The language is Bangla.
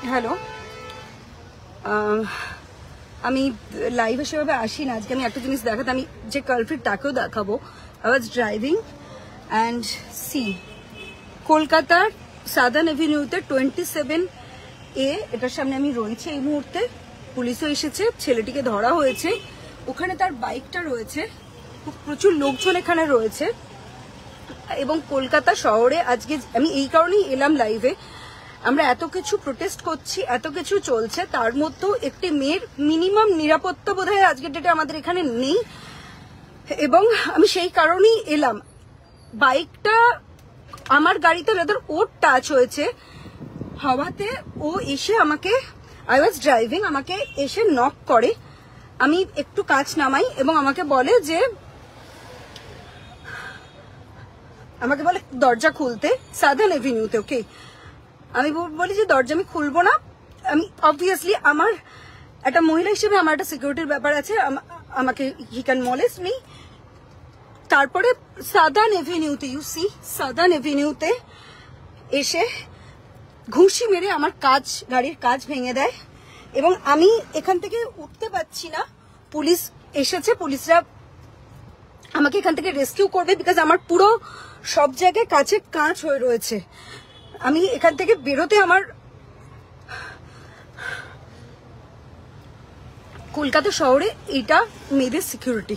হ্যালো, আমি লাইভে সেভাবে আসি না। আজকে আমি একটা জিনিস দেখাতে, আমি যে কালপ্রিট তাকেও দেখাবো। I was driving and see কলকাতার সাদার্ন এভিনিউতে 27A এটার সামনে আমি রয়েছি এই মুহূর্তে। পুলিশও এসেছে, ছেলেটিকে ধরা হয়েছে। ওখানে তার বাইকটা রয়েছে, প্রচুর লোকজন এখানে রয়েছে। এবং কলকাতা শহরে আজকে আমি এই কারণেই এলাম লাইভে, আমরা এত কিছু প্রোটেস্ট করছি, এত কিছু চলছে, তার মধ্যেও একটি মেয়ের মিনিমাম নিরাপত্তা বোধহয় আজকের ডেটে আমাদের এখানে নেই। এবং আমি সেই কারণেই এলাম। বাইকটা আমার গাড়িতে লেদার ওর টাচ হয়েছে হওয়াতে ও এসে আমাকে, আই ওয়াজ ড্রাইভিং, আমাকে এসে নক করে। আমি একটু কাঁচ নামাই এবং আমাকে বলে দরজা খুলতে সাদার্ন এভিনিউতে। ওকে, আমি বলি যে দরজা আমি খুলবো না। আমি অবভিয়াসলি আমার একটা মহিলা হিসেবে আমার একটা সিকিউরিটির ব্যাপার আছে, আমাকে হি ক্যান মলেস্ট মি। তারপরে সাদার্ন এভিনিউতে, ইউ সি সাদার্ন এভিনিউতে এসে ঘুষি মেরে আমার গাড়ির কাঁচ ভেঙে দেয় এবং আমি এখান থেকে উঠতে পারছি না। পুলিশ এসেছে, পুলিশরা আমাকে এখান থেকে রেস্কিউ করবে, বিকজ আমার পুরো সব জায়গায় কাঁচের কাঁচ হয়ে রয়েছে। আমি এখান থেকে বেরোতে আমার কলকাতা শহরে এটা মেয়েদের সিকিউরিটি।